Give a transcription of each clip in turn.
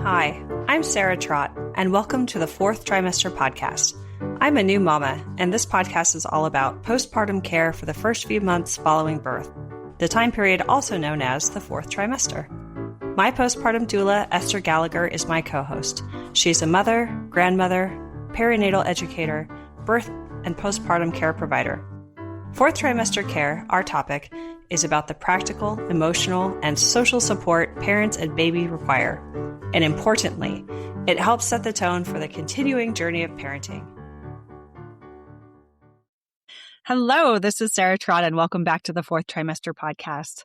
Hi, I'm Sarah Trott, and welcome to the Fourth Trimester Podcast. I'm a new mama, and this podcast is all about postpartum care for the first few months following birth, the time period also known as the fourth trimester. My postpartum doula, Esther Gallagher, is my co-host. She's a mother, grandmother, perinatal educator, birth and postpartum care provider. Fourth trimester care, our topic, is about the practical, emotional, and social support parents and baby require. And importantly, it helps set the tone for the continuing journey of parenting. Hello, this is Sarah Trott, and welcome back to the Fourth Trimester Podcast.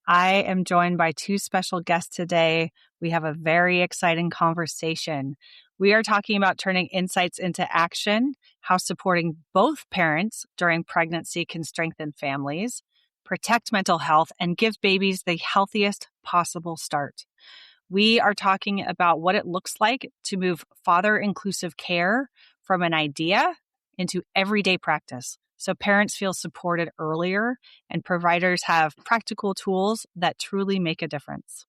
I am joined by two special guests today. We have a very exciting conversation. We are talking about turning insights into action, how supporting both parents during pregnancy can strengthen families, protect mental health, and give babies the healthiest possible start. We are talking about what it looks like to move father-inclusive care from an idea into everyday practice, so parents feel supported earlier and providers have practical tools that truly make a difference.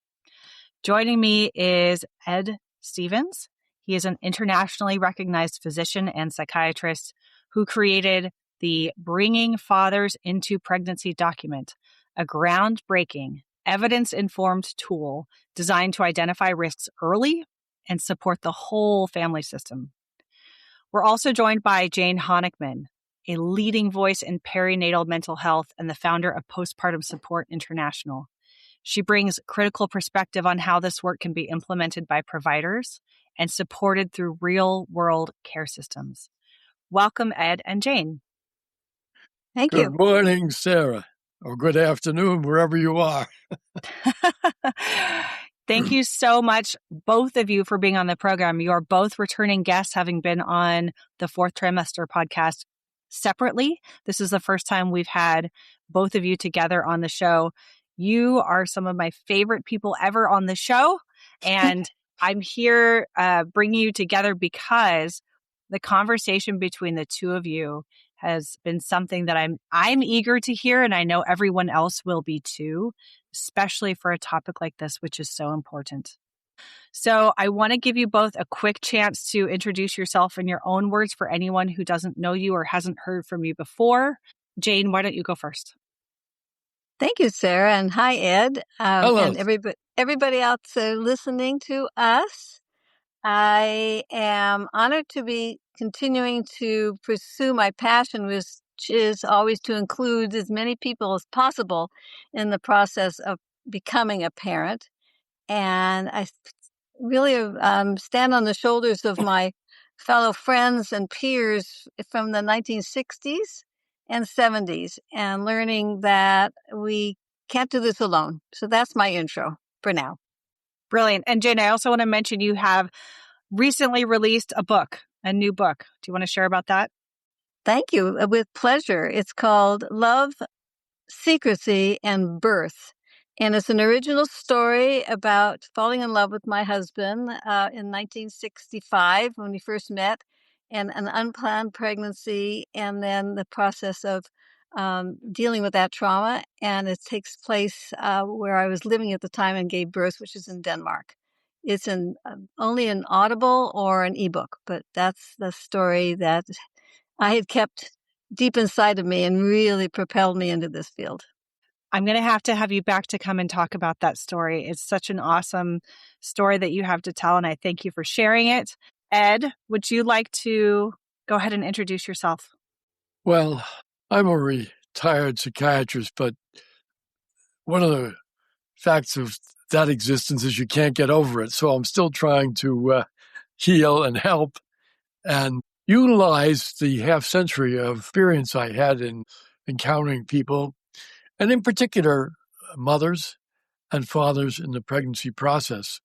Joining me is Ed Stevens. He is an internationally recognized physician and psychiatrist who created the Bringing Fathers into Pregnancy document, a groundbreaking, evidence-informed tool designed to identify risks early and support the whole family system. We're also joined by Jane Honikman, a leading voice in perinatal mental health and the founder of Postpartum Support International. She brings critical perspective on how this work can be implemented by providers and supported through real-world care systems. Welcome, Ed and Jane. Thank you. Good morning, Sarah, or good afternoon, wherever you are. Thank you so much, both of you, for being on the program. You are both returning guests, having been on the Fourth Trimester Podcast separately. This is the first time we've had both of you together on the show. You are some of my favorite people ever on the show, and I'm here bringing you together because the conversation between the two of you has been something that I'm eager to hear, and I know everyone else will be too, especially for a topic like this, which is so important. So I want to give you both a quick chance to introduce yourself in your own words for anyone who doesn't know you or hasn't heard from you before. Jane, why don't you go first? Thank you, Sarah, and hi, Ed, Hello. and everybody out there listening to us. I am honored to be continuing to pursue my passion, which is always to include as many people as possible in the process of becoming a parent. And I really stand on the shoulders of my fellow friends and peers from the 1960s and 70s and learning that we can't do this alone. So that's my intro for now. Brilliant. And Jane, I also want to mention you have recently released a new book. Do you want to share about that? Thank you. With pleasure. It's called Love, Secrecy, and Birth. And it's an original story about falling in love with my husband in 1965 when we first met, and an unplanned pregnancy, and then the process of dealing with that trauma. And it takes place where I was living at the time and gave birth, which is in Denmark. It's only an Audible or an ebook, but that's the story that I had kept deep inside of me and really propelled me into this field. I'm going to have you back to come and talk about that story. It's such an awesome story that you have to tell, and I thank you for sharing it. Ed, would you like to go ahead and introduce yourself? Well, I'm a retired psychiatrist, but one of the facts of that existence is you can't get over it. So I'm still trying to heal and help and utilize the half century of experience I had in encountering people, and in particular, mothers and fathers in the pregnancy process.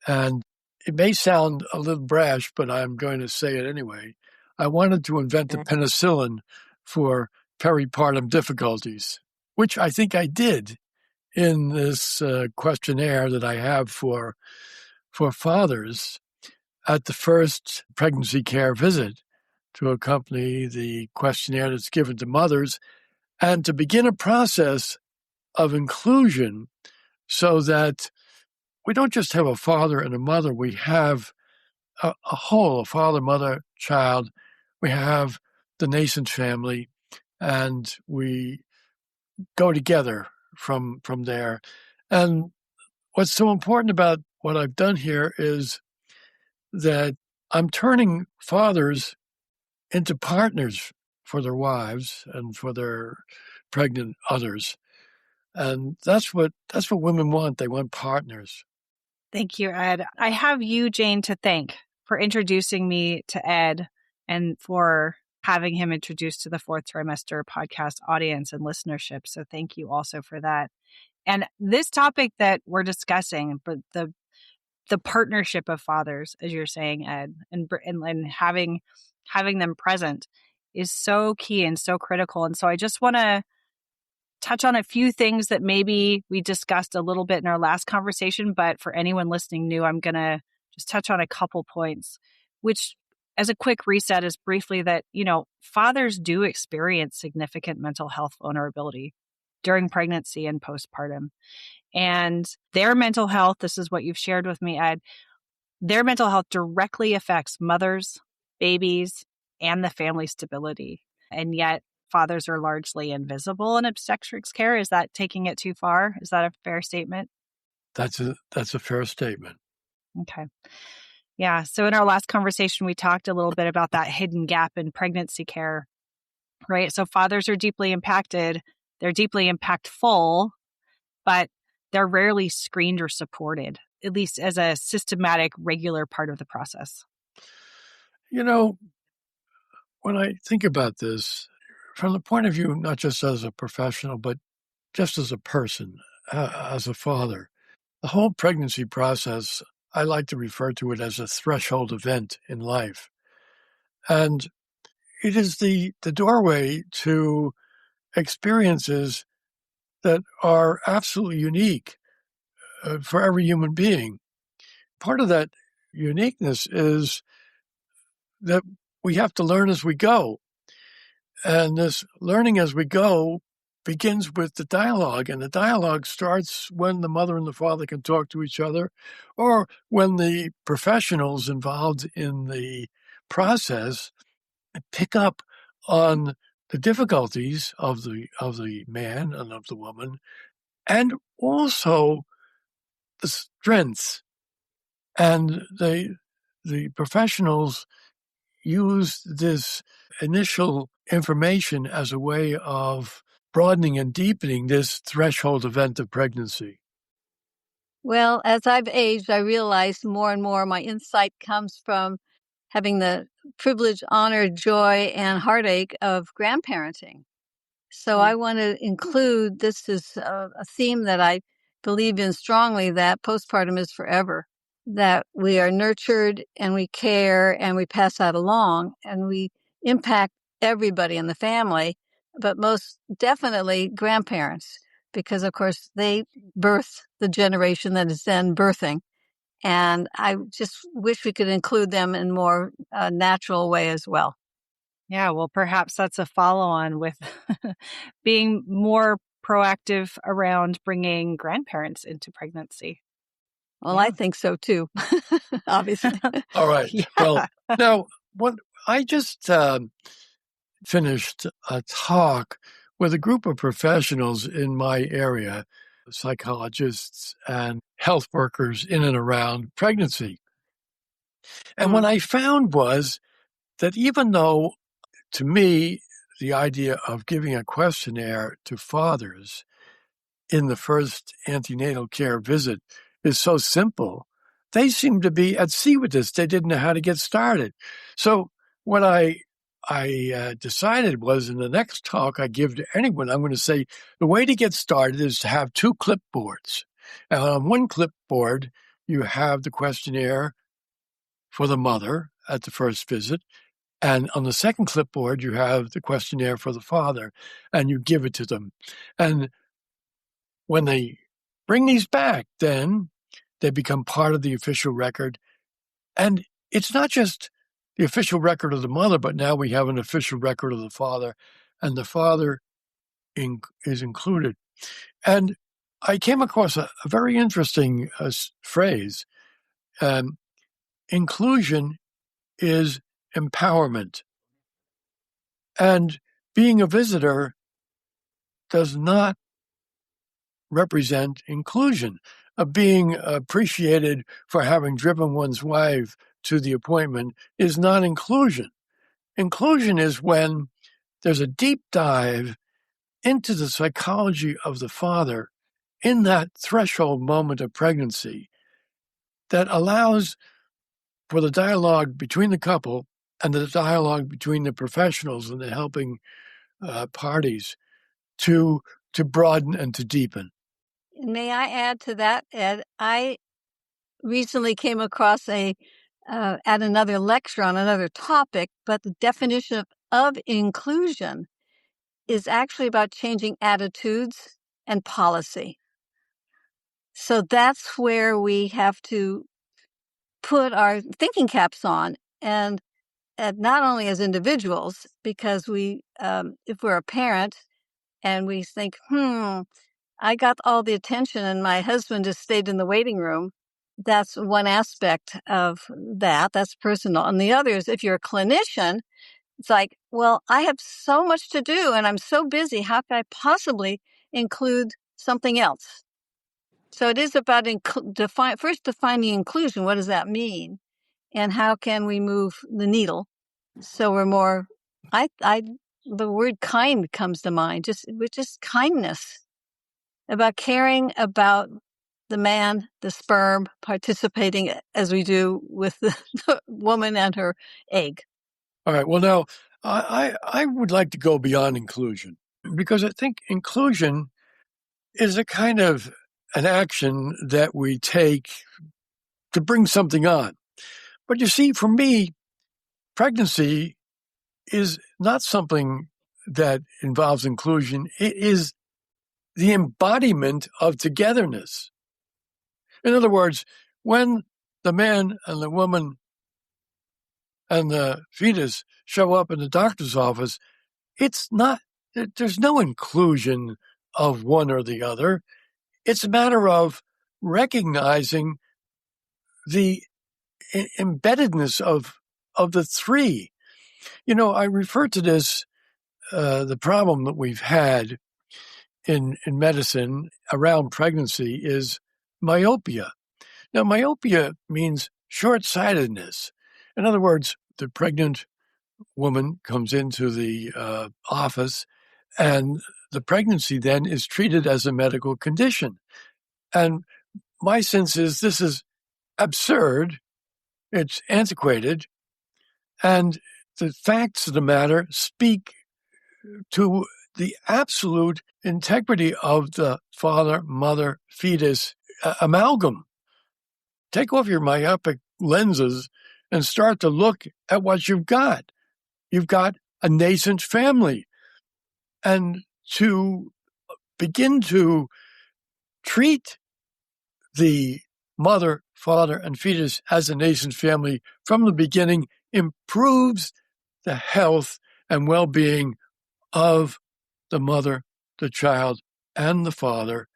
And it may sound a little brash, but I'm going to say it anyway. I wanted to invent the penicillin for peripartum difficulties, which I think I did in this questionnaire that I have for fathers at the first pregnancy care visit to accompany the questionnaire that's given to mothers and to begin a process of inclusion so that we don't just have a father and a mother. We have a whole, a father, mother, child. We have the nascent family, and we go together from there. And what's so important about what I've done here is that I'm turning fathers into partners for their wives and for their pregnant others. And that's what women want. They want partners. Thank you, Ed. I have you, Jane, to thank for introducing me to Ed and for having him introduced to the Fourth Trimester Podcast audience and listenership. So thank you also for that. And this topic that we're discussing, but the partnership of fathers, as you're saying, Ed, and having them present is so key and so critical. And so I just want to touch on a few things that maybe we discussed a little bit in our last conversation, but for anyone listening new, I'm going to just touch on a couple points, which as a quick reset is briefly that, fathers do experience significant mental health vulnerability during pregnancy and postpartum. And their mental health, this is what you've shared with me, Ed, their mental health directly affects mothers, babies, and the family stability. And yet fathers are largely invisible in obstetrics care. Is that taking it too far? Is that a fair statement? That's a fair statement. Okay. Yeah. So in our last conversation, we talked a little bit about that hidden gap in pregnancy care, right? So fathers are deeply impacted. They're deeply impactful, but they're rarely screened or supported, at least as a systematic, regular part of the process. When I think about this, from the point of view, not just as a professional, but just as a person, as a father, the whole pregnancy process, I like to refer to it as a threshold event in life. And it is the doorway to experiences that are absolutely unique for every human being. Part of that uniqueness is that we have to learn as we go. And this learning as we go begins with the dialogue. And the dialogue starts when the mother and the father can talk to each other, or when the professionals involved in the process pick up on the difficulties of the man and of the woman, and also the strengths. And the professionals use this initial information as a way of broadening and deepening this threshold event of pregnancy. Well, as I've aged, I realize more and more my insight comes from having the privilege, honor, joy, and heartache of grandparenting. So I want to include, this is a theme that I believe in strongly, that postpartum is forever, that we are nurtured and we care and we pass that along and we impact everybody in the family, but most definitely grandparents, because of course they birth the generation that is then birthing. And I just wish we could include them in more natural way as well. Yeah, well, perhaps that's a follow-on with being more proactive around bringing grandparents into pregnancy. Well, yeah. I think so too, obviously. All right. Yeah. Well, now, I just finished a talk with a group of professionals in my area, psychologists and health workers in and around pregnancy. And what I found was that even though, to me, the idea of giving a questionnaire to fathers in the first antenatal care visit is so simple, they seem to be at sea with this. They didn't know how to get started. So what I decided was, in the next talk I give to anyone, I'm going to say the way to get started is to have two clipboards. And on one clipboard, you have the questionnaire for the mother at the first visit. And on the second clipboard, you have the questionnaire for the father, and you give it to them. And when they bring these back, then they become part of the official record. And it's not just the official record of the mother, but now we have an official record of the father, and the father is included. And I came across a very interesting phrase. Inclusion is empowerment. And being a visitor does not represent inclusion. Being appreciated for having driven one's wife to the appointment is not inclusion. Inclusion is when there's a deep dive into the psychology of the father in that threshold moment of pregnancy that allows for the dialogue between the couple and the dialogue between the professionals and the helping parties to broaden and to deepen. May I add to that, Ed? I recently came across at another lecture on another topic, but the definition of inclusion is actually about changing attitudes and policy. So that's where we have to put our thinking caps on, and not only as individuals, because if we're a parent and we think, I got all the attention and my husband just stayed in the waiting room. That's one aspect of that. That's personal. And the other is if you're a clinician, it's like, well, I have so much to do and I'm so busy. How can I possibly include something else? So it is about first defining inclusion. What does that mean? And how can we move the needle? So we're more, the word kind comes to mind, just kindness. About caring about the man, the sperm, participating as we do with the woman and her egg. All right. Well, now, I would like to go beyond inclusion because I think inclusion is a kind of an action that we take to bring something on. But you see, for me, pregnancy is not something that involves inclusion. It is the embodiment of togetherness. In other words, when the man and the woman and the fetus show up in the doctor's office, there's no inclusion of one or the other. It's a matter of recognizing the embeddedness of the three. I refer to this, the problem that we've had in medicine around pregnancy is myopia. Now, myopia means short-sightedness. In other words, the pregnant woman comes into the office and the pregnancy then is treated as a medical condition. And my sense is this is absurd. It's antiquated. And the facts of the matter speak to the absolute integrity of the father-mother fetus amalgam. Take off your myopic lenses and start to look at what you've got. You've got a nascent family. And to begin to treat the mother, father, and fetus as a nascent family from the beginning improves the health and well-being of the mother, the child, and the father,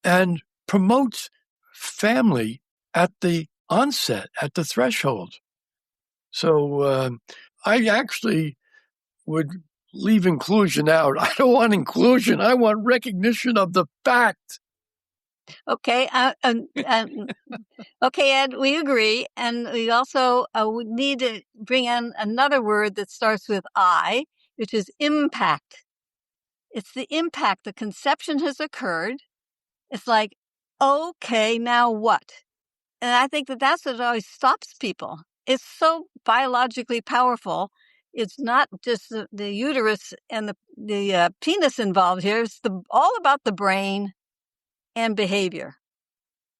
and promotes family at the onset, at the threshold. So I actually would leave inclusion out. I don't want inclusion. I want recognition of the fact. Okay. Okay, Ed, we agree. And we also would need to bring in another word that starts with I, which is impact. It's the impact. The conception has occurred. It's like, okay, now what? And I think that's what always stops people. It's so biologically powerful. It's not just the uterus and the penis involved here. It's all about the brain and behavior.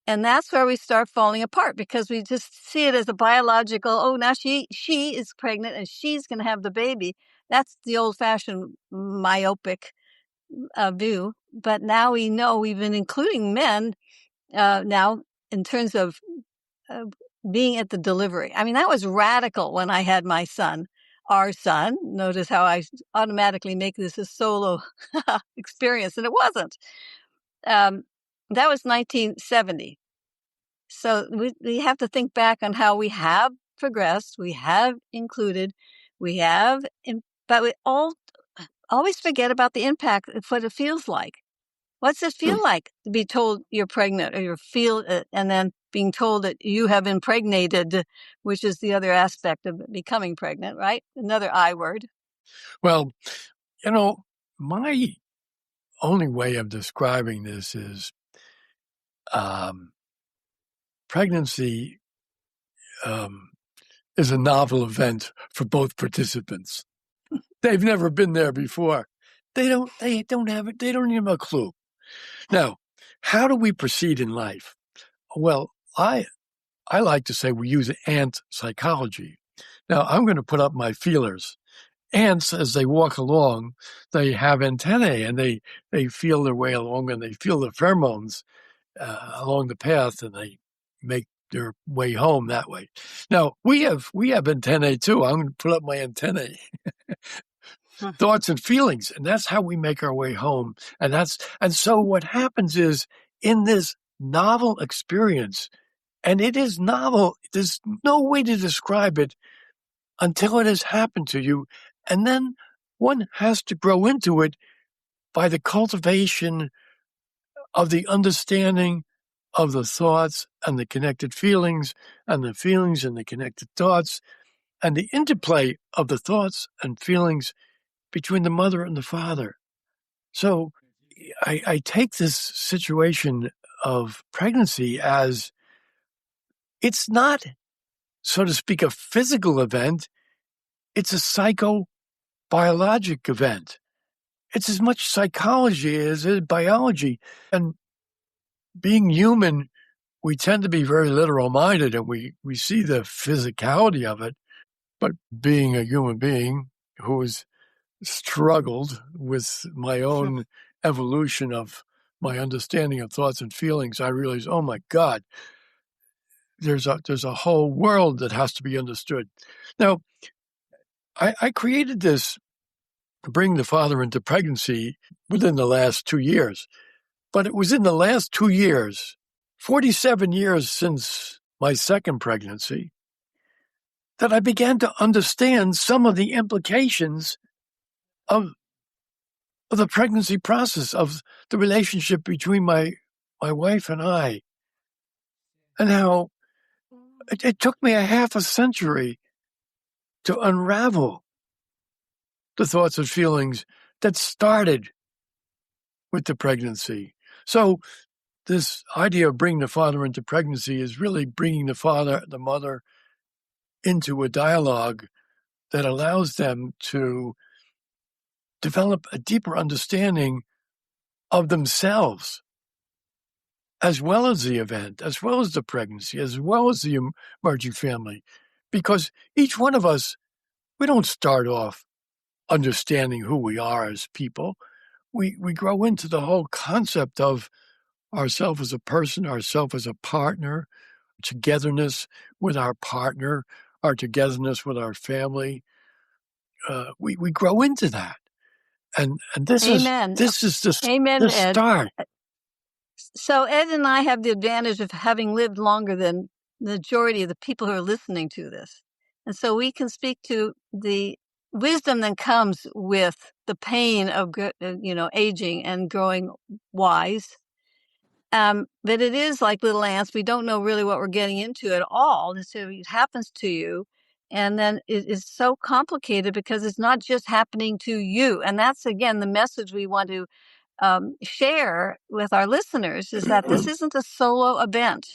And that's where we start falling apart because we just see it as a biological, now she is pregnant and she's going to have the baby. That's the old-fashioned myopic view. But now we know, we've been including men now in terms of being at the delivery. I mean, that was radical when I had my son, our son. Notice how I automatically make this a solo experience, and it wasn't. That was 1970. So we have to think back on how we have progressed, we have included, but we always forget about the impact of what it feels like. What's it feel like to be told you're pregnant, or and then being told that you have impregnated, which is the other aspect of becoming pregnant, right? Another I word. Well, my only way of describing this is pregnancy is a novel event for both participants. They've never been there before. They don't even have a clue. Now, how do we proceed in life? Well, I like to say we use ant psychology. Now, I'm going to put up my feelers. Ants, as they walk along, they have antennae, and they feel their way along, and they feel the pheromones along the path, and they make their way home that way. Now, we have antennae too. I'm going to put up my antennae. Thoughts and feelings, and that's how we make our way home. And so what happens is, in this novel experience, and it is novel, there's no way to describe it until it has happened to you, and then one has to grow into it by the cultivation of the understanding of the thoughts and the connected feelings, and the feelings and the connected thoughts, and the interplay of the thoughts and feelings between the mother and the father. So I take this situation of pregnancy as, it's not, so to speak, a physical event. It's a psychobiologic event. It's as much psychology as it is biology. And being human, we tend to be very literal-minded, and we see the physicality of it. But being a human being who has struggled with my own evolution of my understanding of thoughts and feelings, I realized, oh my God, there's a whole world that has to be understood. Now, I created this Bring the Father into Pregnancy within the last 2 years. But it was in the last 2 years, 47 years since my second pregnancy, that I began to understand some of the implications of the pregnancy process, of the relationship between my wife and I, and how it took me a half a century to unravel the thoughts and feelings that started with the pregnancy. So this idea of bringing the father into pregnancy is really bringing the mother into a dialogue that allows them to develop a deeper understanding of themselves, as well as the event, as well as the pregnancy, as well as the emerging family. Because each one of us, we don't start off understanding who we are as people. We grow into the whole concept of ourself as a person, ourself as a partner, togetherness with our partner, our togetherness with our family. We grow into that. And this Amen. is the Amen, Ed. start. So Ed and I have the advantage of having lived longer than the majority of the people who are listening to this. And so we can speak to the wisdom that comes with the pain of, aging and growing wise. But it is like little ants. We don't know really what we're getting into at all. And so it happens to you. And then it is so complicated because it's not just happening to you. And that's, again, the message we want to share with our listeners, is that this isn't a solo event.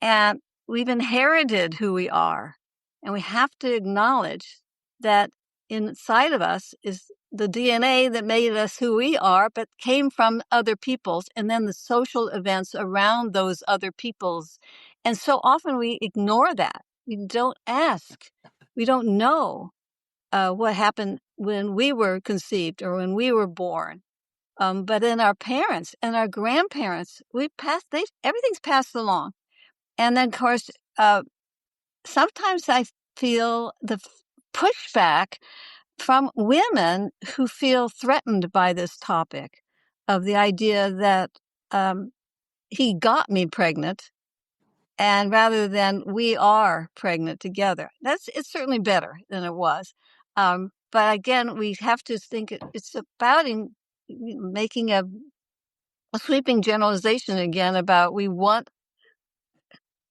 And we've inherited who we are. And we have to acknowledge that inside of us is the DNA that made us who we are, but came from other people's, and then the social events around those other people's. And so often we ignore that. We don't ask. We don't know what happened when we were conceived or when we were born. But then our parents and our grandparents, everything's passed along. And then, of course, sometimes I feel the pushback from women who feel threatened by this topic, of the idea that he got me pregnant, and rather than we are pregnant together. It's certainly better than it was. But again, we have to think it's about making a sweeping generalization again about we want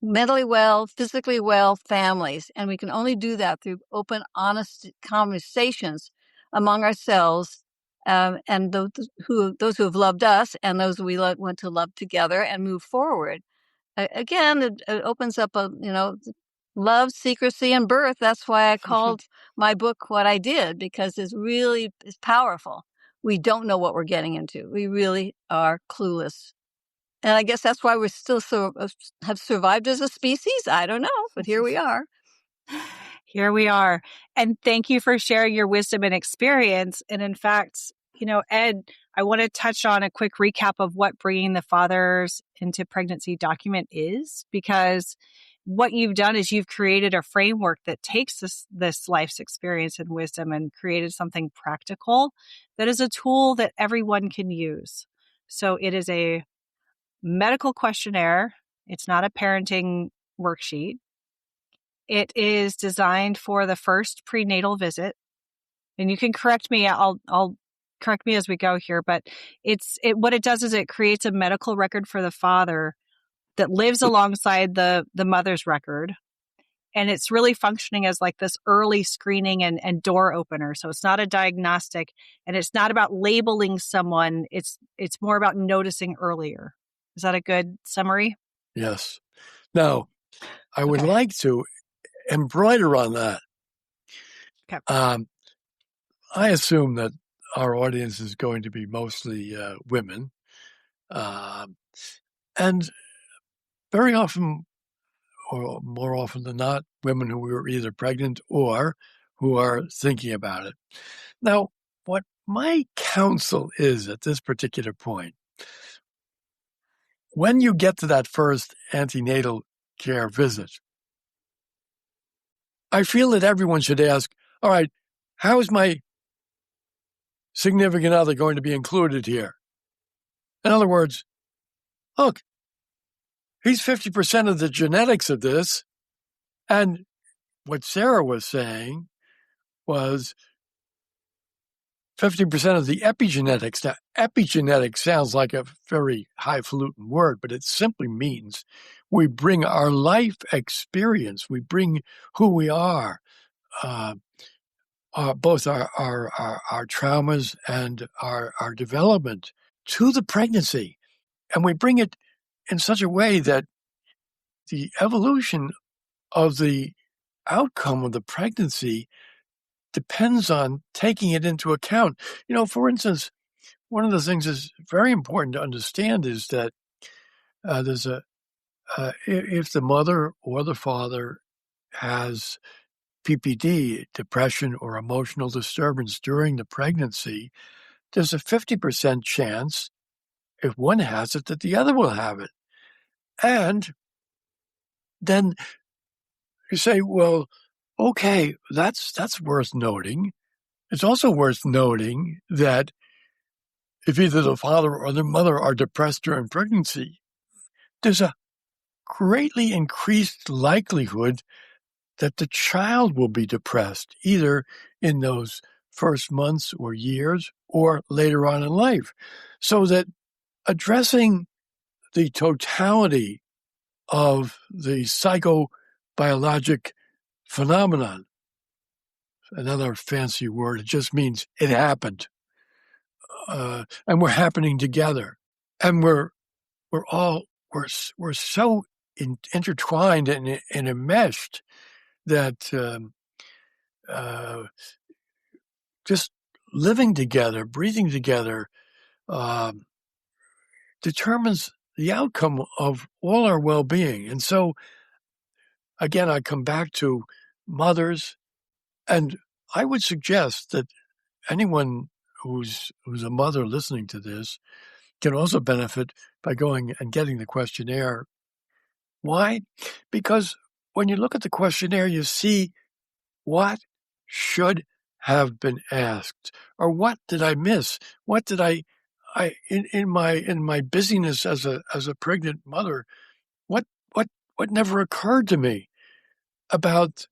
mentally well, physically well families, and we can only do that through open, honest conversations among ourselves, and those who have loved us and those we want to love together and move forward. Again, it opens up love, secrecy, and birth. That's why I called my book what I did, because it's powerful. We don't know what we're getting into. We really are clueless. And I guess that's why we're still have survived as a species. I don't know, but here we are. Here we are. And thank you for sharing your wisdom and experience. And in fact, Ed, I want to touch on a quick recap of what Bringing the Fathers into Pregnancy document is, because what you've done is you've created a framework that takes this life's experience and wisdom and created something practical that is a tool that everyone can use. So it is a medical questionnaire. It's not a parenting worksheet. It is designed for the first prenatal visit. And you can correct me. I'll correct me as we go here, but what it does is it creates a medical record for the father that lives alongside the mother's record. And it's really functioning as like this early screening and door opener. So it's not a diagnostic, and it's not about labeling someone. It's more about noticing earlier. Is that a good summary? Yes. Now, I would like to embroider on that. Okay. I assume that our audience is going to be mostly women. And very often, or more often than not, women who are either pregnant or who are thinking about it. Now, what my counsel is at this particular point, when you get to that first antenatal care visit, I feel that everyone should ask, all right, how is my significant other going to be included here? In other words, look, he's 50% of the genetics of this. And what Sarah was saying was 50% of the epigenetics. Now, epigenetics sounds like a very highfalutin word, but it simply means we bring our life experience, we bring who we are, both our traumas and our development to the pregnancy. And we bring it in such a way that the evolution of the outcome of the pregnancy depends on taking it into account. For instance, one of the things that's very important to understand is that if the mother or the father has PPD, depression or emotional disturbance during the pregnancy, there's a 50% chance, if one has it, that the other will have it. And then you say, well, okay, that's worth noting. It's also worth noting that if either the father or the mother are depressed during pregnancy, there's a greatly increased likelihood that the child will be depressed, either in those first months or years or later on in life. So that addressing the totality of the psychobiologic phenomenon, another fancy word, it just means it happened. And we're happening together. And we're so intertwined and enmeshed that just living together, breathing together, determines the outcome of all our well-being. And so, again, I come back to mothers, and I would suggest that anyone who's a mother listening to this can also benefit by going and getting the questionnaire. Why? Because when you look at the questionnaire, you see what should have been asked, or what did I miss? What did I in my busyness as a pregnant mother, what never occurred to me about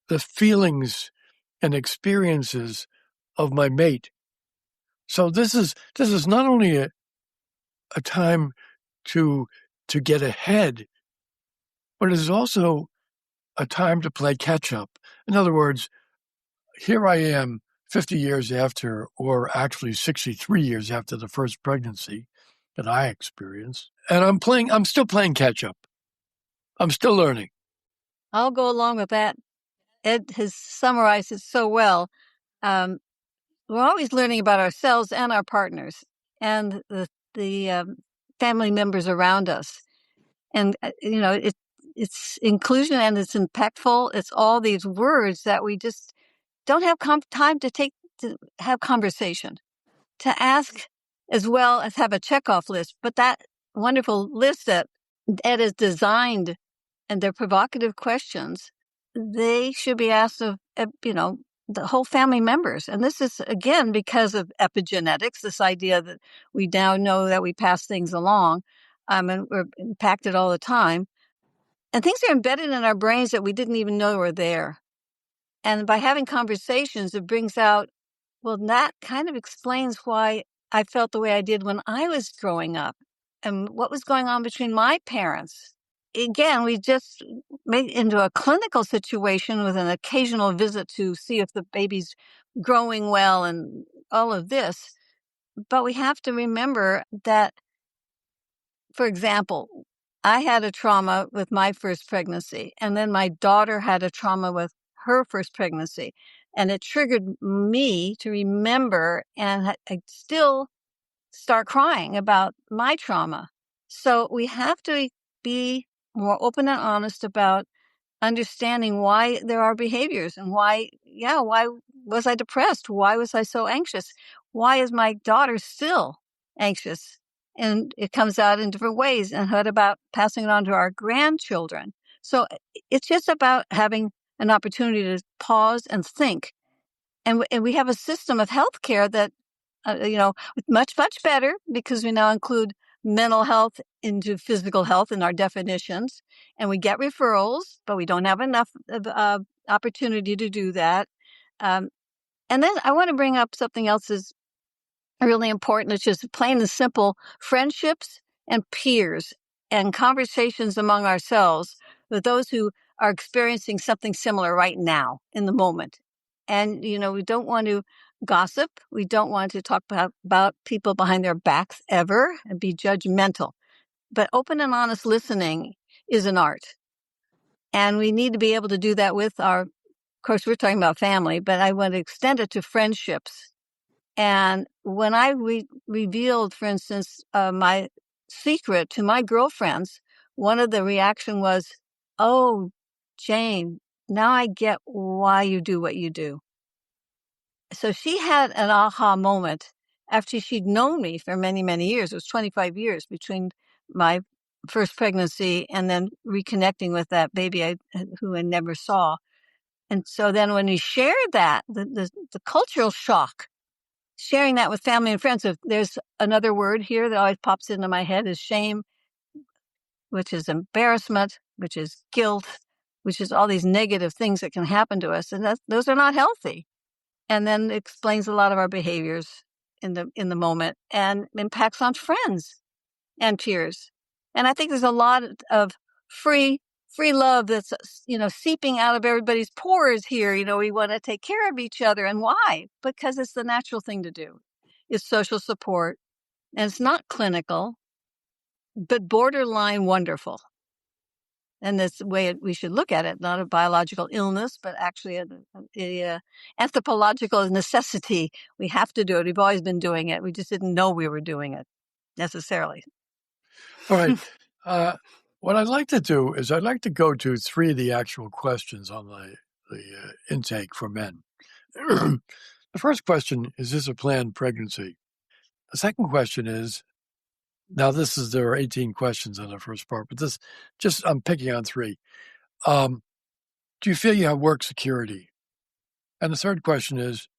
the feelings and experiences of my mate. So this is not only a time to get ahead, but it is also a time to play catch up. In other words, here I am 50 years after, or actually 63 years after the first pregnancy that I experienced, and I'm still playing catch up. I'm still learning. I'll go along with that. Ed has summarized it so well. We're always learning about ourselves and our partners and the family members around us. And, it's inclusion and it's impactful. It's all these words that we just don't have time to have conversation, to ask as well as have a checkoff list. But that wonderful list that Ed has designed and their provocative questions, they should be asked of, the whole family members. And this is, again, because of epigenetics, this idea that we now know that we pass things along, and we're impacted all the time. And things are embedded in our brains that we didn't even know were there. And by having conversations, it brings out, well, that kind of explains why I felt the way I did when I was growing up and what was going on between my parents. Again, we just made it into a clinical situation with an occasional visit to see if the baby's growing well and all of this. But we have to remember that, for example, I had a trauma with my first pregnancy, and then my daughter had a trauma with her first pregnancy. And it triggered me to remember, and I still start crying about my trauma. So we have to be more open and honest about understanding why there are behaviors and why was I depressed? Why was I so anxious? Why is my daughter still anxious? And it comes out in different ways. And what about passing it on to our grandchildren? So it's just about having an opportunity to pause and think. And we have a system of healthcare that, much, much better because we now include mental health into physical health in our definitions. And we get referrals, but we don't have enough of opportunity to do that. And then I want to bring up something else is really important. It's just plain and simple friendships and peers and conversations among ourselves with those who are experiencing something similar right now in the moment. And, we don't want to gossip. We don't want to talk about people behind their backs ever and be judgmental. But open and honest listening is an art. And we need to be able to do that with of course, we're talking about family, but I want to extend it to friendships. And when I revealed, for instance, my secret to my girlfriends, one of the reaction was, "Oh, Jane, now I get why you do what you do." So she had an aha moment after she'd known me for many, many years. It was 25 years between my first pregnancy and then reconnecting with that baby who I never saw. And so then when we shared that, the cultural shock, sharing that with family and friends, if there's another word here that always pops into my head is shame, which is embarrassment, which is guilt, which is all these negative things that can happen to us. And those are not healthy. And then it explains a lot of our behaviors in the moment and impacts on friends and peers. And I think there's a lot of free love that's, seeping out of everybody's pores here. We want to take care of each other. And why? Because it's the natural thing to do. It's social support. And it's not clinical, but borderline wonderful. And that's the way we should look at it, not a biological illness, but actually a anthropological necessity. We have to do it. We've always been doing it. We just didn't know we were doing it necessarily. All right. What I'd like to do is I'd like to go to 3 of the actual questions on the intake for men. The first question is this a planned pregnancy? The second question is, now there are 18 questions on the first part, but I'm picking on 3. Do you feel you have work security? And the third question is,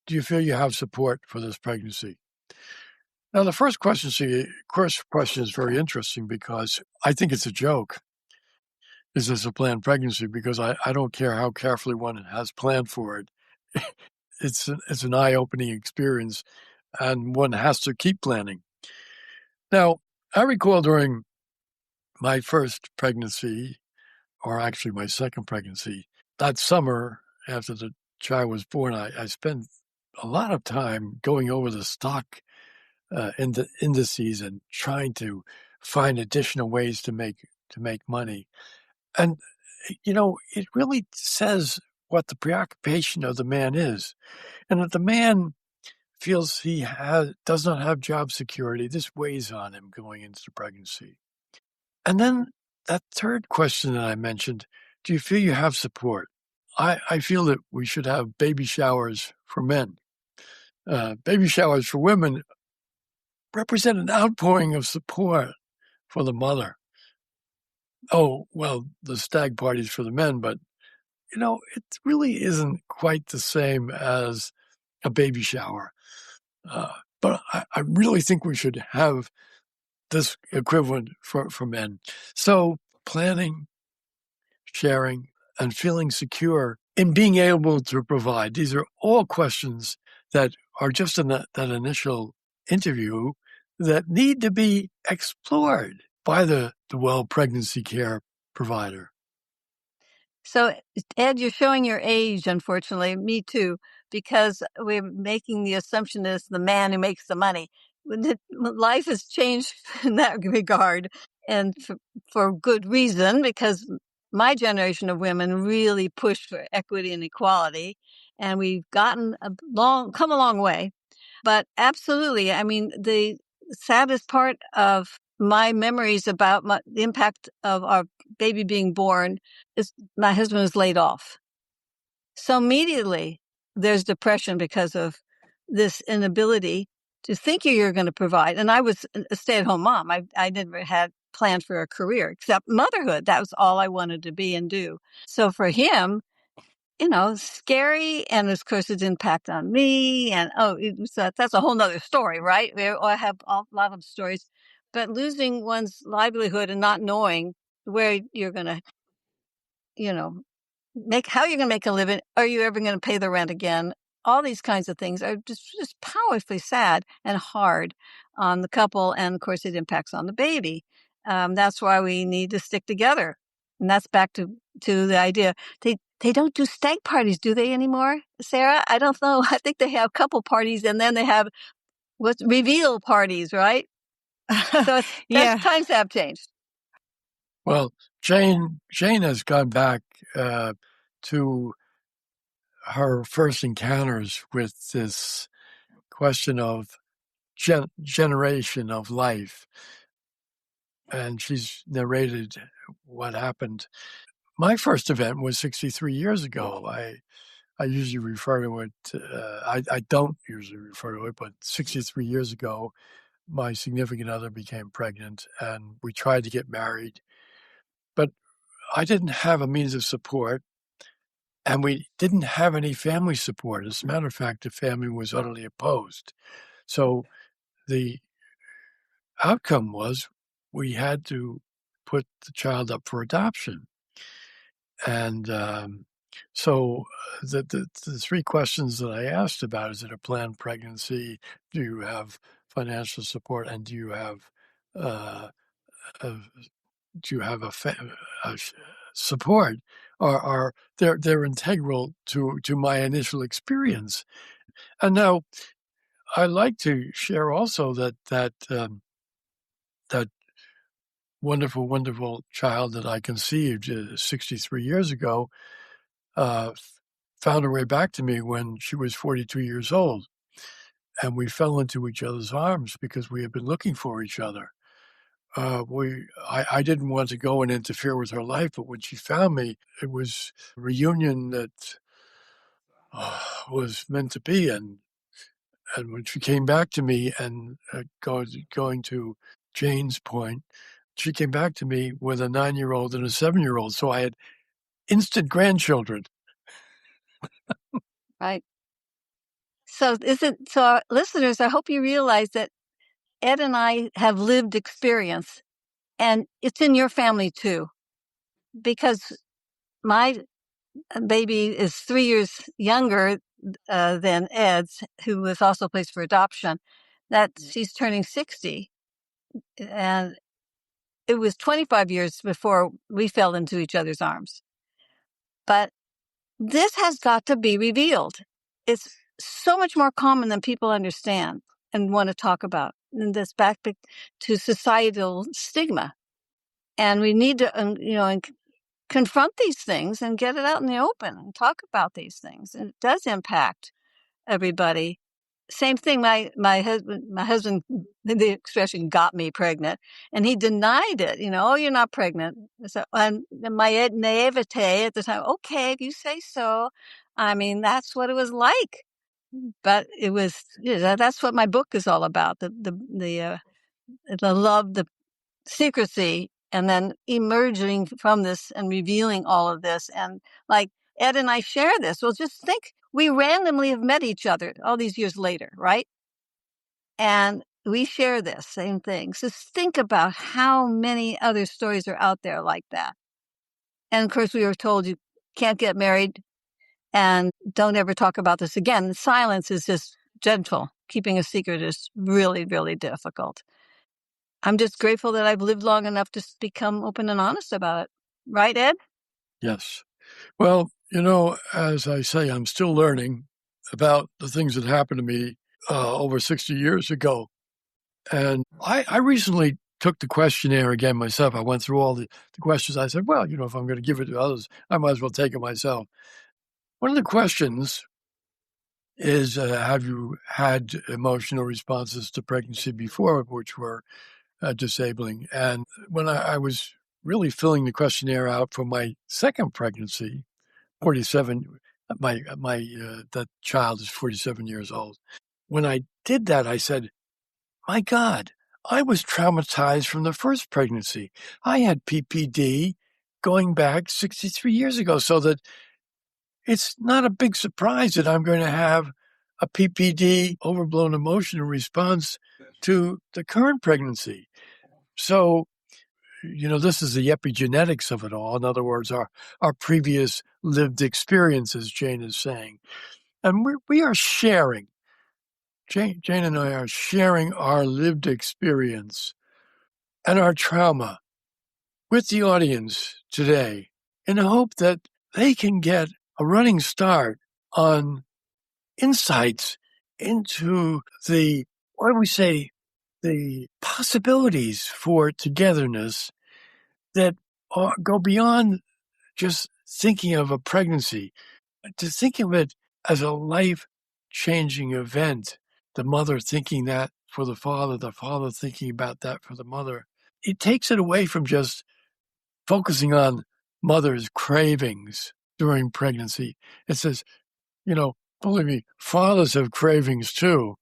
do you feel you have support for this pregnancy? Now, the first question is very interesting because I think it's a joke. Is this a planned pregnancy? Because I don't care how carefully one has planned for it. It's an eye-opening experience, and one has to keep planning. Now, I recall during my first pregnancy, or actually my second pregnancy, that summer after the child was born, I spent a lot of time going over the stock indices and trying to find additional ways to make money. And, it really says what the preoccupation of the man is. And if the man feels he does not have job security, this weighs on him going into the pregnancy. And then that third question that I mentioned, do you feel you have support? I feel that we should have baby showers for men. Baby showers for women represent an outpouring of support for the mother. Oh, well, the stag parties for the men, but, it really isn't quite the same as a baby shower. But I really think we should have this equivalent for men. So planning, sharing, and feeling secure in being able to provide. These are all questions that are just in that initial interview that need to be explored by the well pregnancy care provider. So, Ed, you're showing your age, unfortunately. Me too, because we're making the assumption that it's the man who makes the money. Life has changed in that regard, and for good reason, because my generation of women really pushed for equity and equality, and we've come a long way. But absolutely, I mean, the saddest part of my memories about the impact of our baby being born is my husband was laid off. So immediately there's depression because of this inability to think you're going to provide. And I was a stay-at-home mom. I never had planned for a career except motherhood. That was all I wanted to be and do. So for him, scary. And of course, its impact on me. And that's a whole nother story, right? I have a lot of stories. But losing one's livelihood and not knowing where you're going to, how you're going to make a living, are you ever going to pay the rent again? All these kinds of things are just powerfully sad and hard on the couple. And of course, it impacts on the baby. That's why we need to stick together. And that's back to the idea. They don't do stag parties, do they anymore, Sarah? I don't know. I think they have couple parties and then they have reveal parties, right? So times have changed. Well, Jane has gone back to her first encounters with this question of generation of life. And she's narrated what happened. My first event was 63 years ago. I usually refer to it, I don't usually refer to it, but 63 years ago, my significant other became pregnant and we tried to get married. But I didn't have a means of support and we didn't have any family support. As a matter of fact, the family was utterly opposed. So the outcome was we had to put the child up for adoption. And so the three questions that I asked about, is it a planned pregnancy? Do you have financial support? And do you have support? They're integral to my initial experience. And now I like to share also that wonderful, wonderful child that I conceived 63 years ago found her way back to me when she was 42 years old. And we fell into each other's arms because we had been looking for each other. I didn't want to go and interfere with her life, but when she found me, it was a reunion that was meant to be. And when she came back to me and going to Jane's point, she came back to me with a 9-year-old and a 7-year-old. So I had instant grandchildren. Right. So our listeners, I hope you realize that Ed and I have lived experience, and it's in your family too, because my baby is 3 years younger than Ed's, who was also placed for adoption, that she's turning 60. And it was 25 years before we fell into each other's arms. But this has got to be revealed. It's so much more common than people understand and want to talk about. And this back to societal stigma. And we need to, confront these things and get it out in the open and talk about these things. And it does impact everybody. Same thing. My husband, the expression got me pregnant, and he denied it. Oh, you're not pregnant. So, and my naivete at the time, okay, if you say so. I mean, that's what it was like. But it was, that's what my book is all about. The love, the secrecy, and then emerging from this and revealing all of this. And like Ed and I share this. Well, just think, we randomly have met each other all these years later, right? And we share this same thing. So think about how many other stories are out there like that. And of course, we were told you can't get married and don't ever talk about this again. The silence is just gentle. Keeping a secret is really, really difficult. I'm just grateful that I've lived long enough to become open and honest about it. Right, Ed? Yes. Well, as I say, I'm still learning about the things that happened to me over 60 years ago. And I recently took the questionnaire again myself. I went through all the questions. I said, well, if I'm going to give it to others, I might as well take it myself. One of the questions is, have you had emotional responses to pregnancy before, which were disabling? And when I was really filling the questionnaire out for my second pregnancy, 47, that child is 47 years old. When I did that, I said, my God, I was traumatized from the first pregnancy. I had PPD going back 63 years ago, so that it's not a big surprise that I'm going to have a PPD, overblown emotional response, to the current pregnancy. So, this is the epigenetics of it all. In other words, our previous lived experience, as Jane is saying. And we are sharing. Jane and I are sharing our lived experience and our trauma with the audience today in the hope that they can get a running start on insights into the possibilities for togetherness that go beyond just thinking of a pregnancy, to think of it as a life-changing event. The mother thinking that for the father thinking about that for the mother. It takes it away from just focusing on mother's cravings during pregnancy. It says, believe me, fathers have cravings too.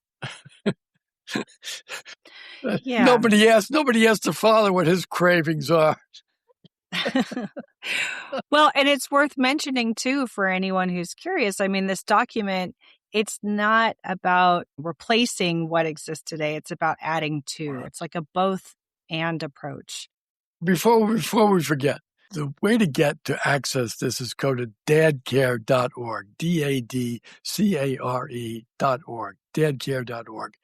Yeah. Nobody asks the father what his cravings are. Well, and it's worth mentioning too for anyone who's curious. I mean, this document, it's not about replacing what exists today. It's about adding to. It's like a both and approach. Before we forget, the way to get to access this is go to dadcare.org, DADCARE.org, dadcare.org.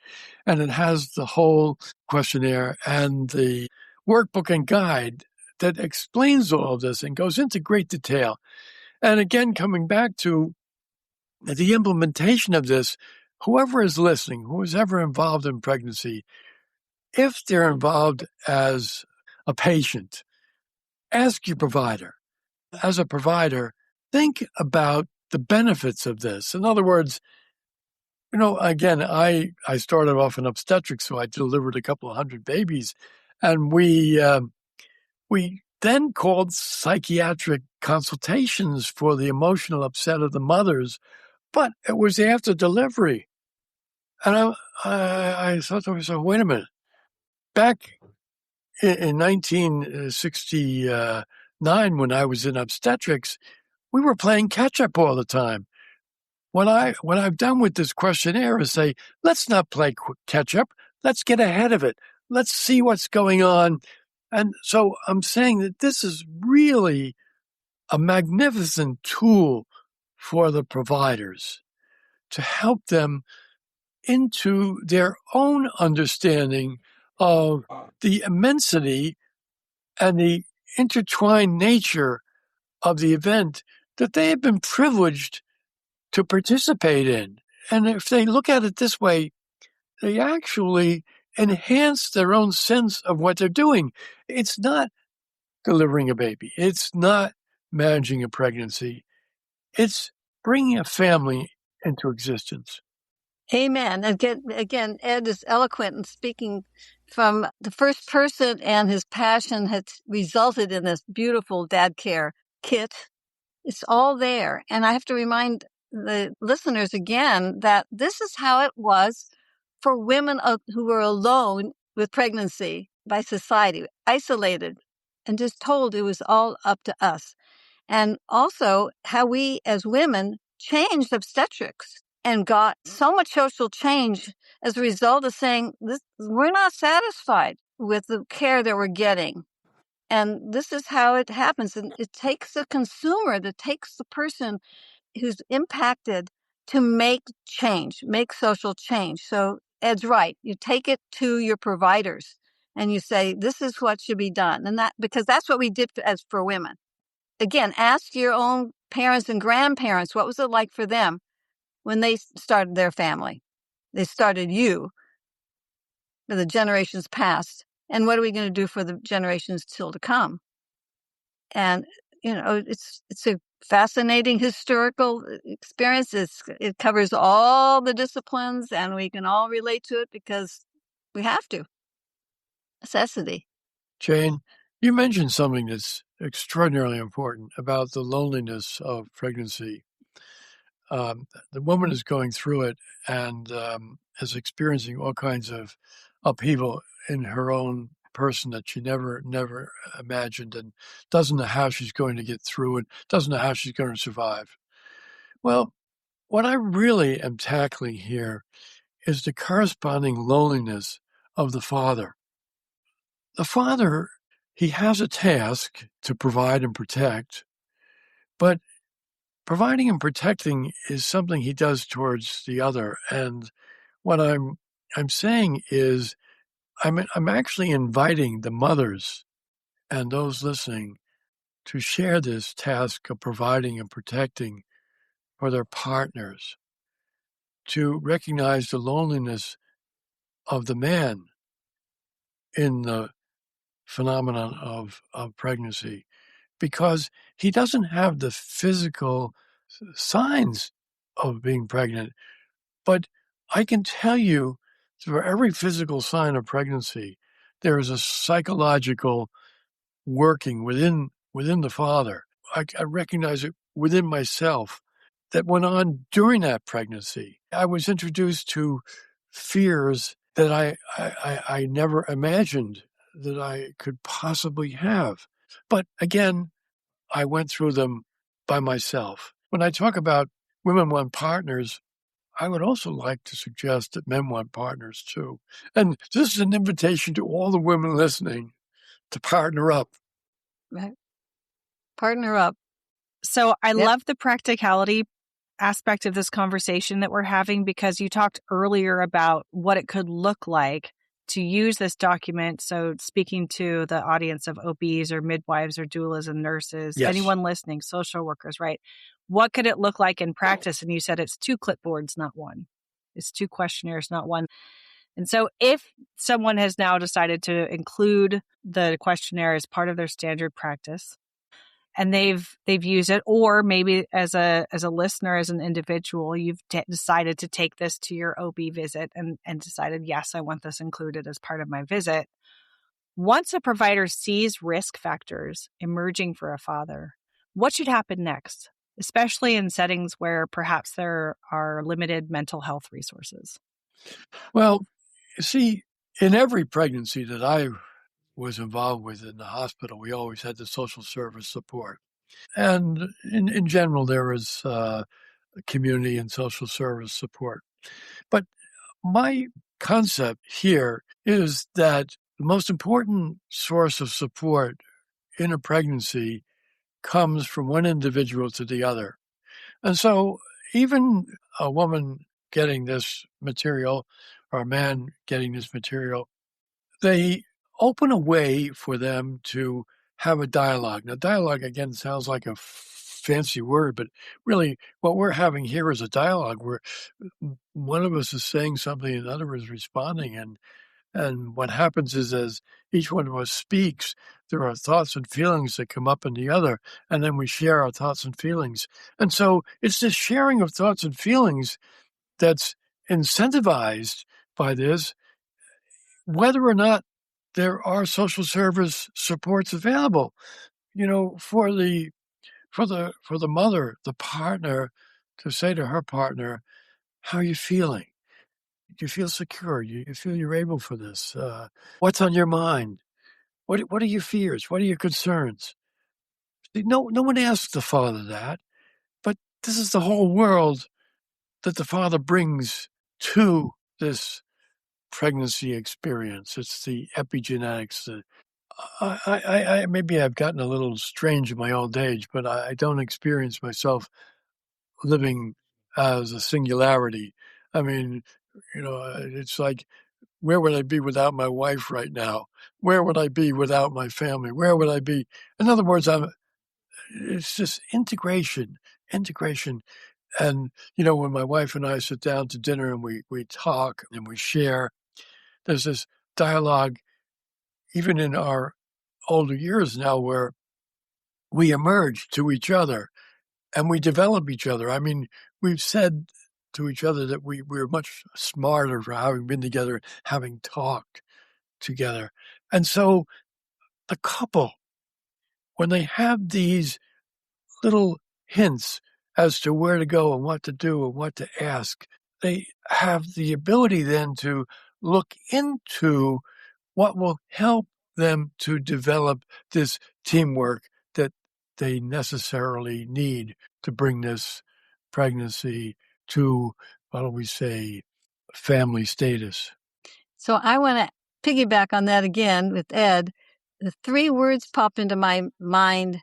And it has the whole questionnaire and the workbook and guide that explains all of this and goes into great detail. And again, coming back to the implementation of this, whoever is listening, who is ever involved in pregnancy, if they're involved as a patient, ask your provider. As a provider, think about the benefits of this. In other words, again, I started off in obstetrics, so I delivered a couple of hundred babies, and we then called psychiatric consultations for the emotional upset of the mothers, but it was after delivery. And I thought to myself, wait a minute. Back in 1969, when I was in obstetrics, we were playing catch-up all the time. What I've done with this questionnaire is say, let's not play catch-up. Let's get ahead of it. Let's see what's going on. And so I'm saying that this is really a magnificent tool for the providers to help them into their own understanding of the immensity and the intertwined nature of the event that they have been privileged to participate in. And if they look at it this way, they actually enhance their own sense of what they're doing. It's not delivering a baby. It's not managing a pregnancy. It's bringing a family into existence. Amen. Again, Ed is eloquent in speaking from the first person, and his passion has resulted in this beautiful Dadcare kit. It's all there. And I have to remind the listeners again that this is how it was for women who were alone with pregnancy by society, isolated, and just told it was all up to us. And also how we as women changed obstetrics and got so much social change as a result of saying, we're not satisfied with the care that we're getting. And this is how it happens. And it takes the consumer, it takes the person who's impacted to make change, make social change. So Ed's right. You take it to your providers and you say, this is what should be done. And because that's what we did as for women. Again, ask your own parents and grandparents, what was it like for them when they started their family? They started you for the generations past. And what are we going to do for the generations still to come? And, it's a fascinating historical experience. It covers all the disciplines, and we can all relate to it because we have to. Necessity. Jane, you mentioned something that's extraordinarily important about the loneliness of pregnancy. The woman is going through it and is experiencing all kinds of upheaval in her own person that she never imagined, and doesn't know how she's going to get through it, doesn't know how she's going to survive. Well, what I really am tackling here is the corresponding loneliness of the father. The father, he has a task to provide and protect, but providing and protecting is something he does towards the other. And what I'm saying is I'm actually inviting the mothers and those listening to share this task of providing and protecting for their partners, to recognize the loneliness of the man in the phenomenon of pregnancy, because he doesn't have the physical signs of being pregnant. But I can tell you, for every physical sign of pregnancy, there is a psychological working within the father. I recognize it within myself that went on during that pregnancy. I was introduced to fears that I never imagined that I could possibly have. But again, I went through them by myself. When I talk about women want partners, I would also like to suggest that men want partners too. And this is an invitation to all the women listening to partner up. Right. Partner up. So I love the practicality aspect of this conversation that we're having, because you talked earlier about what it could look like to use this document. So speaking to the audience of OBs or midwives or doulas and nurses, anyone listening, social workers, right? What could it look like in practice? And you said it's 2 clipboards, not 1. It's 2 questionnaires, not 1. And so if someone has now decided to include the questionnaire as part of their standard practice, and they've used it, or maybe as a listener, as an individual, you've decided to take this to your OB visit and decided, yes, I want this included as part of my visit. Once a provider sees risk factors emerging for a father, what should happen next, especially in settings where perhaps there are limited mental health resources? Well, you see, in every pregnancy that I was involved with in the hospital, we always had the social service support. And in general, there was community and social service support. But my concept here is that the most important source of support in a pregnancy comes from one individual to the other. And so even a woman getting this material or a man getting this material, they open a way for them to have a dialogue. Now, dialogue, again, sounds like a fancy word, but really what we're having here is a dialogue where one of us is saying something and the other is responding. And what happens is as each one of us speaks, there are thoughts and feelings that come up in the other, and then we share our thoughts and feelings. And so it's this sharing of thoughts and feelings that's incentivized by this, whether or not there are social service supports available, for the mother, the partner, to say to her partner, how are you feeling? Do you feel secure? You feel you're able for this? What's on your mind? What are your fears? What are your concerns? No one asks the father that, but this is the whole world that the father brings to this pregnancy experience. It's the epigenetics. I maybe I've gotten a little strange in my old age, but I don't experience myself living as a singularity. I mean, it's like, where would I be without my wife right now? Where would I be without my family? Where would I be? In other words, it's just integration. And, when my wife and I sit down to dinner and we talk and we share, there's this dialogue, even in our older years now, where we emerge to each other and we develop each other. I mean, we've said to each other that we're much smarter for having been together, having talked together. And so the couple, when they have these little hints as to where to go and what to do and what to ask, they have the ability then to look into what will help them to develop this teamwork that they necessarily need to bring this pregnancy to, what do we say, family status. So I want to piggyback on that again with Ed. The 3 words pop into my mind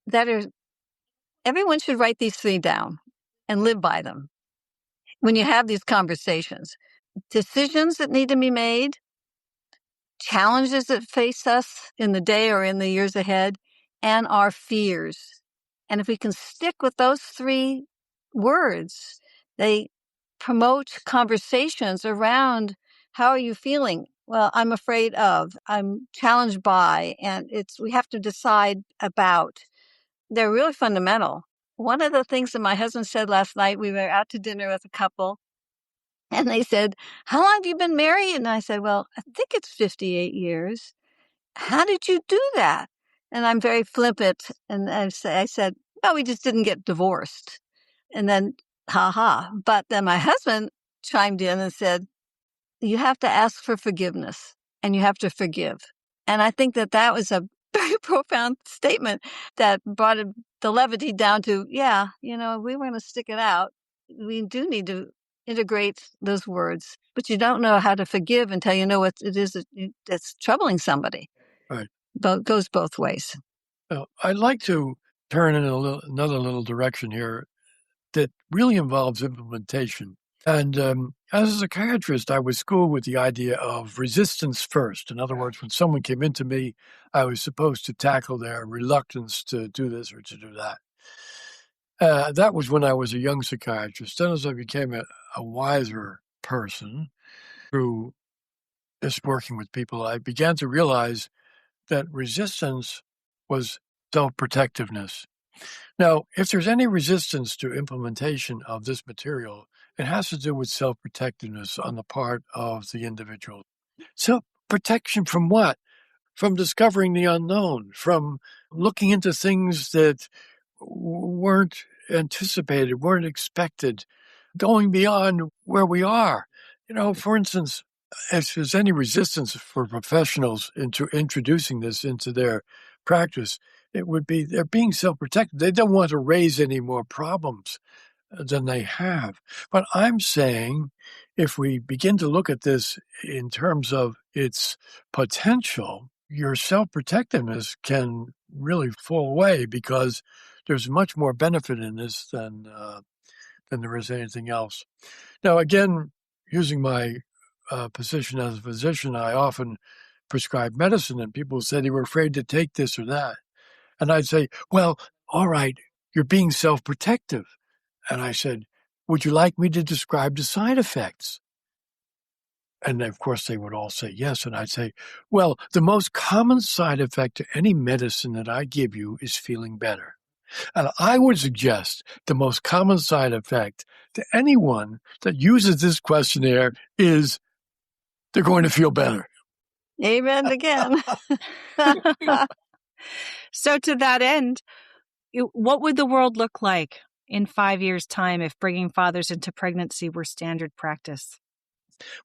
that are, everyone should write these 3 down and live by them when you have these conversations. Decisions that need to be made, challenges that face us in the day or in the years ahead, and our fears. And if we can stick with those 3 words, they promote conversations around, how are you feeling? Well, I'm afraid of, I'm challenged by, and we have to decide about. They're really fundamental. One of the things that my husband said last night, we were out to dinner with a couple, and they said, how long have you been married? And I said, well, I think it's 58 years. How did you do that? And I'm very flippant. And I said, no, we just didn't get divorced. And then, But then my husband chimed in and said, you have to ask for forgiveness and you have to forgive. And I think that was a very profound statement that brought the levity down to, we want to stick it out. We do need to integrate those words, but you don't know how to forgive until you know what it is that's troubling somebody. Right. It goes both ways. Well, I'd like to turn in another little direction here that really involves implementation. And as a psychiatrist, I was schooled with the idea of resistance first. In other words, when someone came into me, I was supposed to tackle their reluctance to do this or to do that. That was when I was a young psychiatrist. Then as I became a wiser person through just working with people, I began to realize that resistance was self-protectiveness. Now, if there's any resistance to implementation of this material, it has to do with self-protectiveness on the part of the individual. Self-protection from what? From discovering the unknown, from looking into things that weren't anticipated, weren't expected, going beyond where we are. For instance, if there's any resistance for professionals into introducing this into their practice, it would be they're being self-protective. They don't want to raise any more problems. than they have. But I'm saying if we begin to look at this in terms of its potential, your self-protectiveness can really fall away because there's much more benefit in this than there is anything else. Now, again, using my position as a physician, I often prescribe medicine, and people say they were afraid to take this or that. And I'd say, well, all right, you're being self-protective. And I said, would you like me to describe the side effects? And of course, they would all say yes. And I'd say, well, the most common side effect to any medicine that I give you is feeling better. And I would suggest the most common side effect to anyone that uses this questionnaire is they're going to feel better. Amen again. So to that end, what would the world look like in 5 years' time if bringing fathers into pregnancy were standard practice?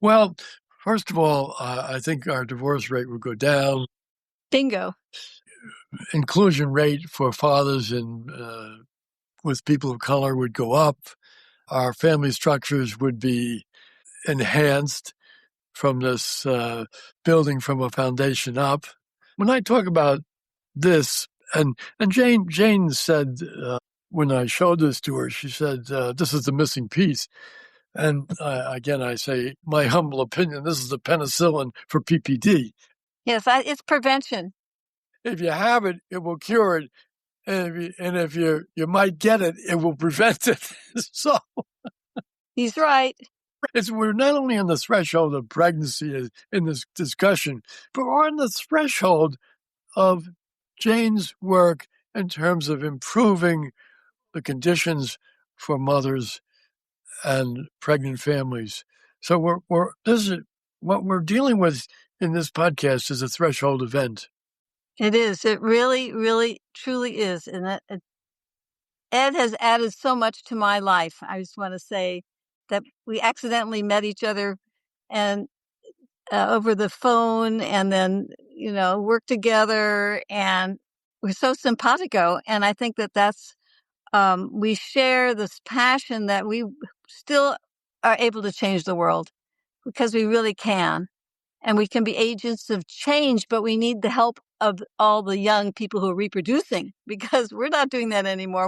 Well, first of all, I think our divorce rate would go down. Bingo. Inclusion rate for fathers with people of color would go up. Our family structures would be enhanced from this building from a foundation up. When I talk about this, and Jane said when I showed this to her, she said, this is the missing piece. And again, I say, my humble opinion, this is the penicillin for PPD. Yes, it's prevention. If you have it, it will cure it. And if you might get it, it will prevent it. So he's right. We're not only on the threshold of pregnancy in this discussion, but we're on the threshold of Jane's work in terms of improving the conditions for mothers and pregnant families. So what we're dealing with in this podcast is a threshold event. It is. It really, really, truly is. And Ed has added so much to my life. I just want to say that we accidentally met each other and over the phone, and then worked together, and we're so simpatico. And I think that's we share this passion that we still are able to change the world, because we really can. And we can be agents of change, but we need the help of all the young people who are reproducing, because we're not doing that anymore.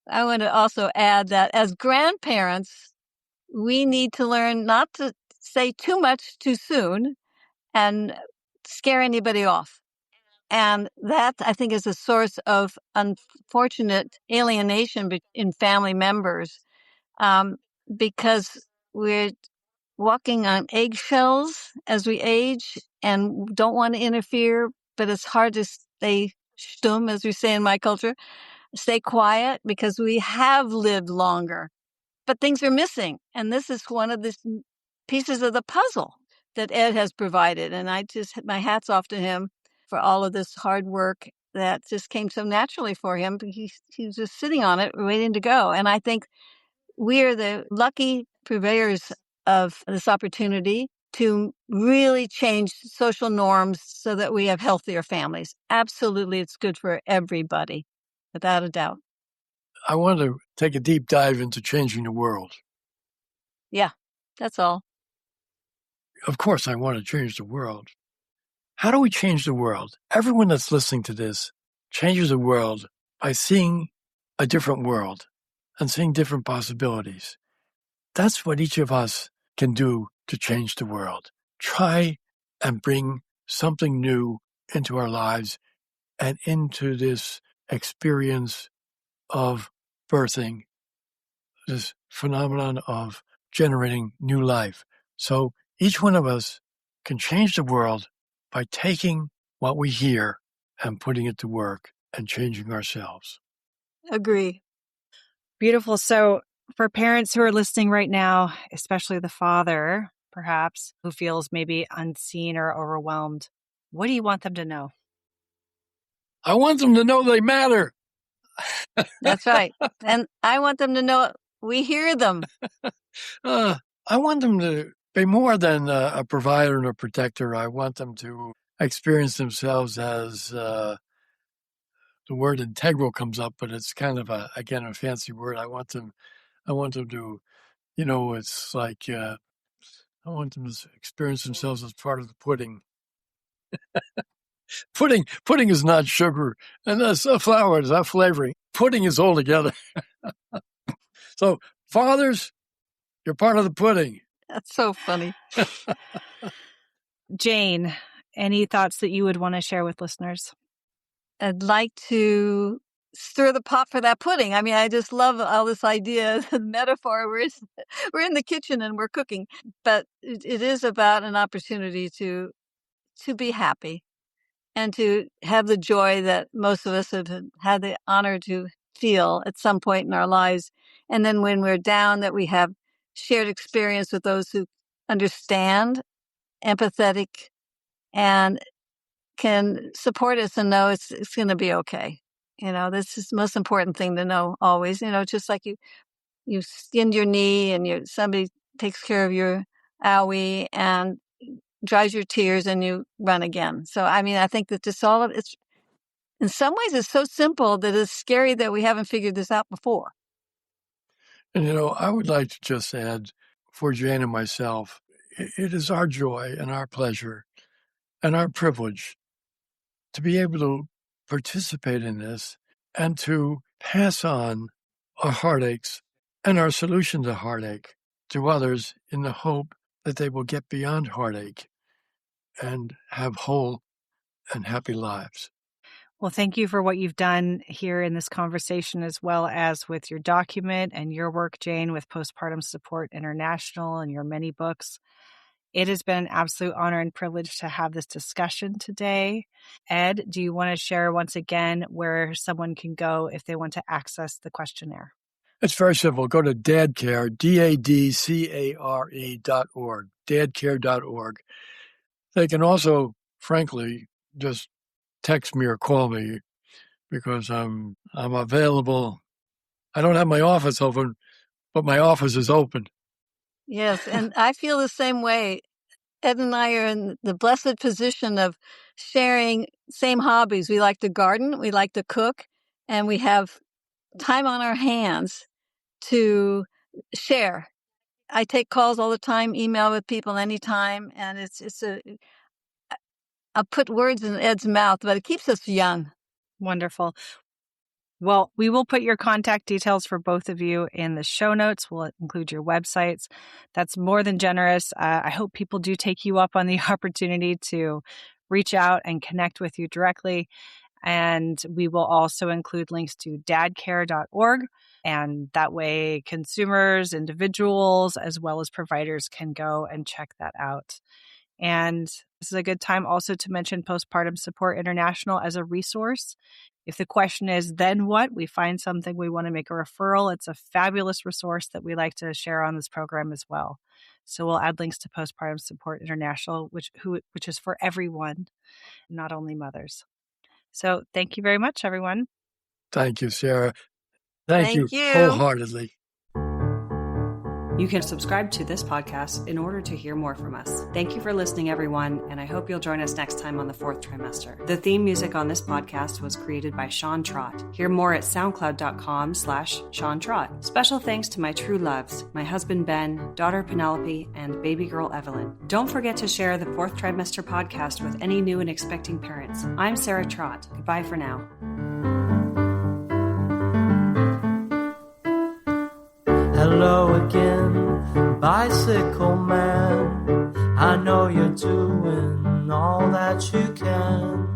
I want to also add that as grandparents, we need to learn not to say too much too soon and scare anybody off. And that, I think, is a source of unfortunate alienation in family members, because we're walking on eggshells as we age and don't want to interfere, but it's hard to stay stumm, as we say in my culture, stay quiet, because we have lived longer, but things are missing. And this is one of the pieces of the puzzle that Ed has provided. And my hat's off to him for all of this hard work that just came so naturally for him. He was just sitting on it, waiting to go. And I think we are the lucky purveyors of this opportunity to really change social norms so that we have healthier families. Absolutely, it's good for everybody, without a doubt. I want to take a deep dive into changing the world. Yeah, that's all. Of course, I want to change the world. How do we change the world? Everyone that's listening to this changes the world by seeing a different world and seeing different possibilities. That's what each of us can do to change the world. Try and bring something new into our lives and into this experience of birthing, this phenomenon of generating new life. So each one of us can change the world by taking what we hear and putting it to work and changing ourselves. Agree. Beautiful. So for parents who are listening right now, especially the father, perhaps, who feels maybe unseen or overwhelmed, what do you want them to know? I want them to know they matter. That's right. And I want them to know we hear them. I want them to be more than a provider and a protector. I want them to experience themselves as the word integral comes up, but it's kind of a fancy word. I want them to, it's like, I want them to experience themselves as part of the pudding. Pudding is not sugar, and that's flour. It's not flavoring. Pudding is all together. So, fathers, you're part of the pudding. That's so funny. Jane, any thoughts that you would want to share with listeners? I'd like to stir the pot for that pudding. I mean, I just love all this idea, the metaphor. We're in the kitchen and we're cooking, but it is about an opportunity to be happy and to have the joy that most of us have had the honor to feel at some point in our lives. And then when we're down, that we have shared experience with those who understand, empathetic, and can support us and know it's going to be okay. This is the most important thing to know always. Just like you skinned your knee and somebody takes care of your owie and dries your tears and you run again. So, I mean, I think that it's in some ways it's so simple that it's scary that we haven't figured this out before. And, I would like to just add for Jane and myself, it is our joy and our pleasure and our privilege to be able to participate in this and to pass on our heartaches and our solution to heartache to others in the hope that they will get beyond heartache and have whole and happy lives. Well, thank you for what you've done here in this conversation, as well as with your document and your work, Jane, with Postpartum Support International and your many books. It has been an absolute honor and privilege to have this discussion today. Ed, do you want to share once again where someone can go if they want to access the questionnaire? It's very simple. Go to Dadcare, DADCARE.org, dadcare.org. They can also, frankly, just text me or call me because I'm available. I don't have my office open, but my office is open. Yes, and I feel the same way. Ed and I are in the blessed position of sharing same hobbies. We like to garden, we like to cook, and we have time on our hands to share. I take calls all the time, email with people anytime, and I'll put words in Ed's mouth, but it keeps us young. Wonderful. Well, we will put your contact details for both of you in the show notes. We'll include your websites. That's more than generous. I hope people do take you up on the opportunity to reach out and connect with you directly. And we will also include links to dadcare.org. And that way consumers, individuals, as well as providers can go and check that out. And this is a good time also to mention Postpartum Support International as a resource. If the question is, then what? We find something, we want to make a referral. It's a fabulous resource that we like to share on this program as well. So we'll add links to Postpartum Support International, which is for everyone, not only mothers. So thank you very much, everyone. Thank you, Sarah. Thank you wholeheartedly. You can subscribe to this podcast in order to hear more from us. Thank you for listening, everyone, and I hope you'll join us next time on the Fourth Trimester. The theme music on this podcast was created by Sean Trott. Hear more at soundcloud.com/Sean Trott. Special thanks to my true loves, my husband Ben, daughter Penelope, and baby girl Evelyn. Don't forget to share the Fourth Trimester podcast with any new and expecting parents. I'm Sarah Trott. Goodbye for now. Hello again, bicycle man. I know you're doing all that you can.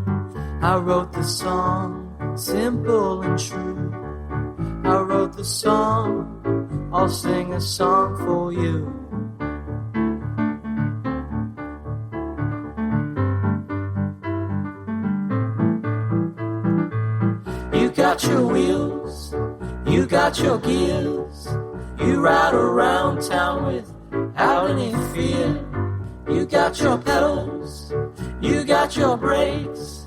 I wrote the song, simple and true. I wrote the song, I'll sing a song for you. You got your wheels, you got your gears. You ride around town without any fear. You got your pedals, you got your brakes.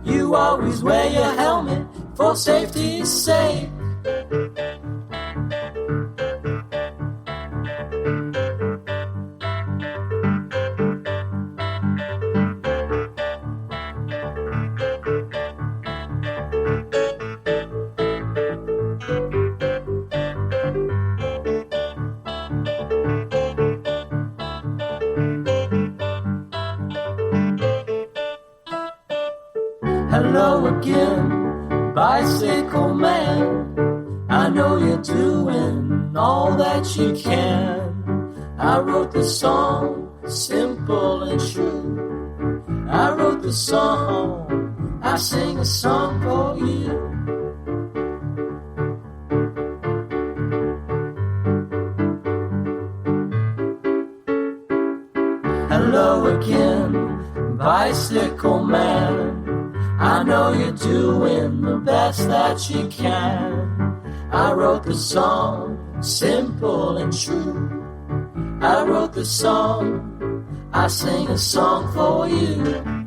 You always wear your helmet for safety's sake. Hello again, bicycle man. I know you're doing all that you can. I wrote the song, simple and true. I wrote the song, I sing a song for you. Hello again, bicycle man. I know you're doing the best that you can. I wrote the song, simple and true. I wrote the song, I sing a song for you.